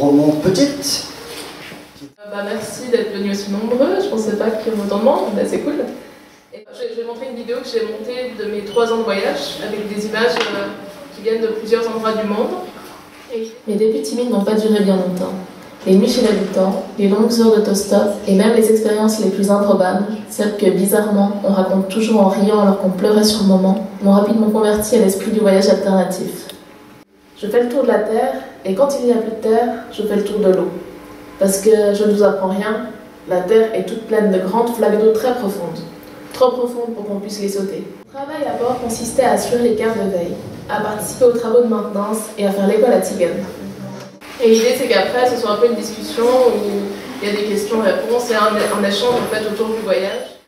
roman Petite. Merci d'être venus aussi nombreux, je pensais pas qu'il y aurait autant de monde, c'est cool. Et je vais montrer une vidéo que j'ai montée de mes 3 ans de voyage, avec des images qui viennent de plusieurs endroits du monde. Mes débuts timides n'ont pas duré bien longtemps. Les nuits chez l'habitant, les longues heures d'autostop et même les expériences les plus improbables, celles que bizarrement on raconte toujours en riant alors qu'on pleurait sur le moment, m'ont rapidement converti à l'esprit du voyage alternatif. Je fais le tour de la Terre et quand il n'y a plus de terre, je fais le tour de l'eau. Parce que je ne vous apprends rien, la Terre est toute pleine de grandes flaques d'eau très profondes. Trop profondes pour qu'on puisse les sauter. Mon travail à bord consistait à assurer les quarts de veille, à participer aux travaux de maintenance et à faire l'école à Tigane. Et l'idée c'est qu'après ce soit un peu une discussion où il y a des questions-réponses et un échange en fait autour du voyage.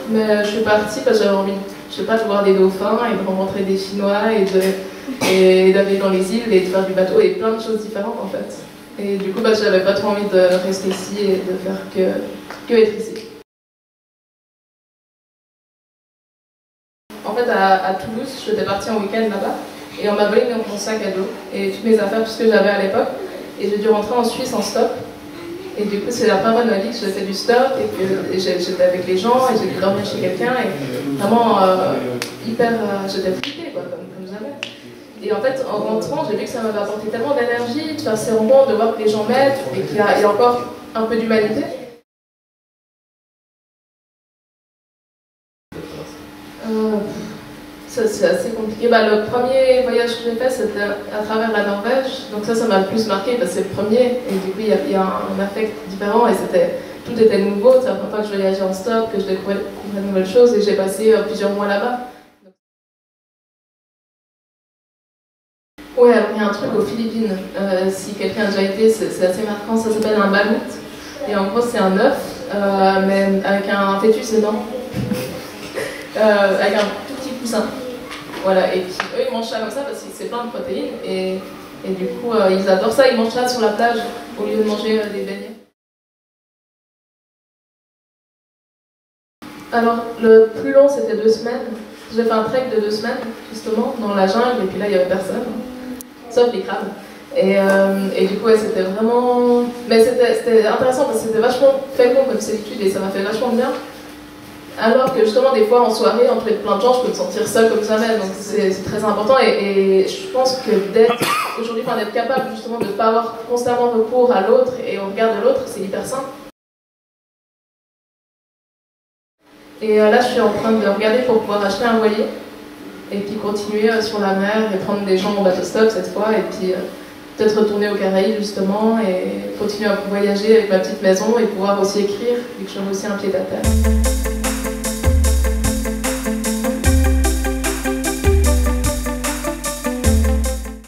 Mais je suis partie parce que j'avais envie, je sais pas, de voir des dauphins et de rencontrer des Chinois et d'aller dans les îles et de faire du bateau et plein de choses différentes en fait. Et du coup j'avais pas trop envie de rester ici et de faire que être ici. En fait, à Toulouse, j'étais partie en week-end là-bas et on m'a volé mon sac à dos et toutes mes affaires, tout ce que j'avais à l'époque. Et j'ai dû rentrer en Suisse en stop. Et du coup, c'est la première fois de ma vie que je faisais du stop et que j'étais avec les gens et j'ai pu dormir chez quelqu'un et vraiment j'étais flippée quoi, comme jamais. Et en fait, en rentrant, j'ai vu que ça m'avait apporté tellement d'énergie, de faire ces rencontres, de voir que les gens m'aident et qu'il y a encore un peu d'humanité. C'est assez compliqué. Le premier voyage que j'ai fait, c'était à travers la Norvège. Donc ça m'a le plus marqué parce que c'est le premier. Et du coup, il y a un affect différent et tout était nouveau. C'est la première fois que je voyageais en stop, que je découvrais de nouvelles choses et j'ai passé plusieurs mois là-bas. Ouais, alors il y a un truc aux Philippines. Si quelqu'un a déjà été, c'est assez marquant. Ça s'appelle un mammouth. Et en gros, c'est un œuf, mais avec un fœtus énorme. Avec un tout petit coussin. Voilà, et puis eux ils mangent ça comme ça parce que c'est plein de protéines et du coup ils adorent ça, ils mangent ça sur la plage au lieu de manger des beignets. Alors le plus long c'était 2 semaines, j'ai fait un trek de 2 semaines justement dans la jungle et puis là il n'y avait personne, sauf les crabes. Et du coup ouais, c'était vraiment... Mais c'était intéressant parce que c'était vachement fécond comme solitude et ça m'a fait vachement bien. Alors que justement, des fois en soirée, entre plein de gens, je peux me sentir seule comme jamais, donc c'est très important. Et je pense que d'être capable justement de ne pas avoir constamment recours à l'autre et au regard de l'autre, c'est hyper simple. Et là, je suis en train de regarder pour pouvoir acheter un voilier et puis continuer sur la mer et prendre des gens en bateau stop cette fois et puis peut-être retourner aux Caraïbes justement et continuer à voyager avec ma petite maison et pouvoir aussi écrire vu que j'ai aussi un pied à terre.